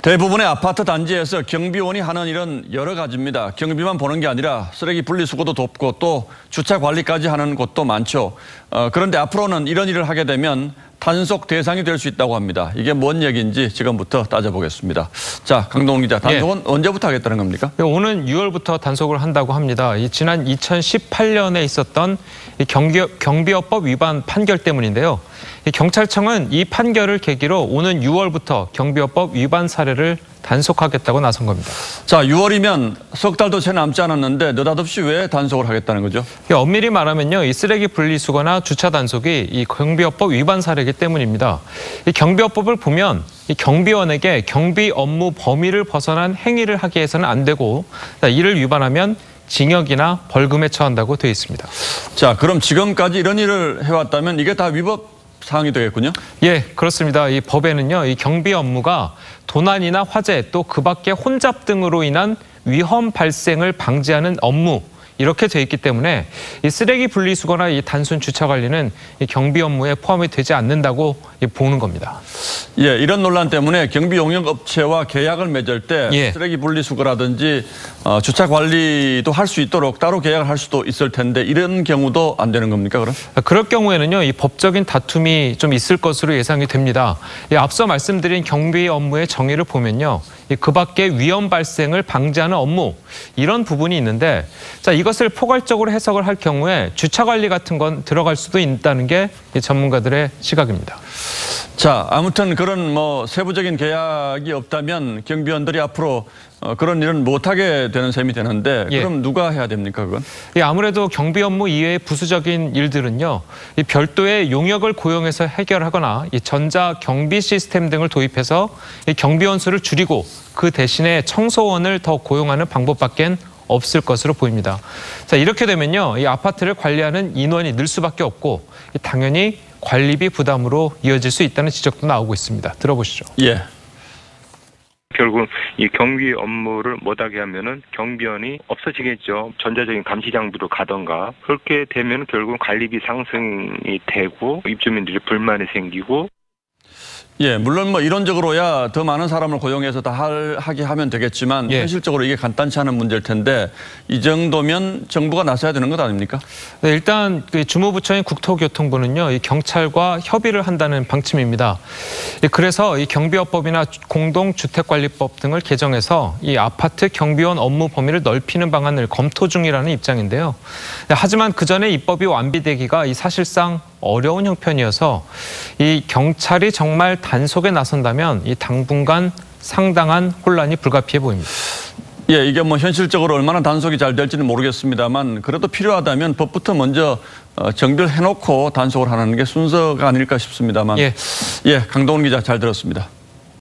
대부분의 아파트 단지에서 경비원이 하는 일은 여러 가지입니다. 경비만 보는 게 아니라 쓰레기 분리수거도 돕고 또 주차 관리까지 하는 곳도 많죠. 그런데 앞으로는 이런 일을 하게 되면 단속 대상이 될 수 있다고 합니다. 이게 뭔 얘기인지 지금부터 따져보겠습니다. 자, 강동훈 기자, 단속은 언제부터 하겠다는 겁니까? 오는 6월부터 단속을 한다고 합니다. 지난 2018년에 있었던 경비업법 위반 판결 때문인데요. 경찰청은 이 판결을 계기로 오는 6월부터 경비업법 위반 사례를 단속하겠다고 나선 겁니다. 자, 6월이면 석 달도 채 남지 않았는데 느닷없이 왜 단속을 하겠다는 거죠? 엄밀히 말하면요, 이 쓰레기 분리수거나 주차 단속이 이 경비업법 위반 사례이기 때문입니다. 이 경비업법을 보면 이 경비원에게 경비 업무 범위를 벗어난 행위를 하게 해서는 안 되고 이를 위반하면 징역이나 벌금에 처한다고 되어 있습니다. 자, 그럼 지금까지 이런 일을 해왔다면 이게 다 위법 사항이 되겠군요? 예, 그렇습니다. 이 법에는요, 이 경비 업무가 도난이나 화재 또 그 밖의 혼잡 등으로 인한 위험 발생을 방지하는 업무, 이렇게 돼 있기 때문에 이 쓰레기 분리수거나 이 단순 주차 관리는 이 경비 업무에 포함이 되지 않는다고 보는 겁니다. 예, 이런 논란 때문에 경비 용역 업체와 계약을 맺을 때 쓰레기 분리수거라든지 주차 관리도 할 수 있도록 따로 계약을 할 수도 있을 텐데 이런 경우도 안 되는 겁니까, 그럼? 그럴 경우에는요, 이 법적인 다툼이 좀 있을 것으로 예상이 됩니다. 앞서 말씀드린 경비 업무의 정의를 보면요, 그 밖의 위험 발생을 방지하는 업무, 이런 부분이 있는데, 자, 이것을 포괄적으로 해석을 할 경우에 주차 관리 같은 건 들어갈 수도 있다는 게 전문가들의 시각입니다. 자, 아무튼 그런 세부적인 계약이 없다면 경비원들이 앞으로 그런 일은 못하게 되는 셈이 되는데 그럼 누가 해야 됩니까, 그건? 아무래도 경비 업무 이외의 부수적인 일들은요, 이 별도의 용역을 고용해서 해결하거나 이 전자 경비 시스템 등을 도입해서 이 경비원 수를 줄이고 그 대신에 청소원을 더 고용하는 방법밖엔 없을 것으로 보입니다. 자, 이렇게 되면요, 이 아파트를 관리하는 인원이 늘 수밖에 없고 당연히 관리비 부담으로 이어질 수 있다는 지적도 나오고 있습니다. 들어보시죠. 예. 결국 이 경비 업무를 못하게 하면은 경비원이 없어지겠죠. 전자적인 감시 장비로 가던가. 그렇게 되면 결국 관리비 상승이 되고 입주민들이 불만이 생기고. 예, 물론 이론적으로야 더 많은 사람을 고용해서 다 하게 하면 되겠지만 현실적으로 이게 간단치 않은 문제일 텐데 이 정도면 정부가 나서야 되는 것 아닙니까? 네, 일단 주무부처인 국토교통부는요, 이 경찰과 협의를 한다는 방침입니다. 그래서 이 경비업법이나 공동주택관리법 등을 개정해서 이 아파트 경비원 업무 범위를 넓히는 방안을 검토 중이라는 입장인데요. 하지만 그 전에 입법이 완비되기가 사실상 어려운 형편이어서 이 경찰이 정말 단속에 나선다면 이 당분간 상당한 혼란이 불가피해 보입니다. 예, 이게 현실적으로 얼마나 단속이 잘 될지는 모르겠습니다만 그래도 필요하다면 법부터 먼저 정비를 해놓고 단속을 하는 게 순서가 아닐까 싶습니다만. 예, 강동훈 기자 잘 들었습니다.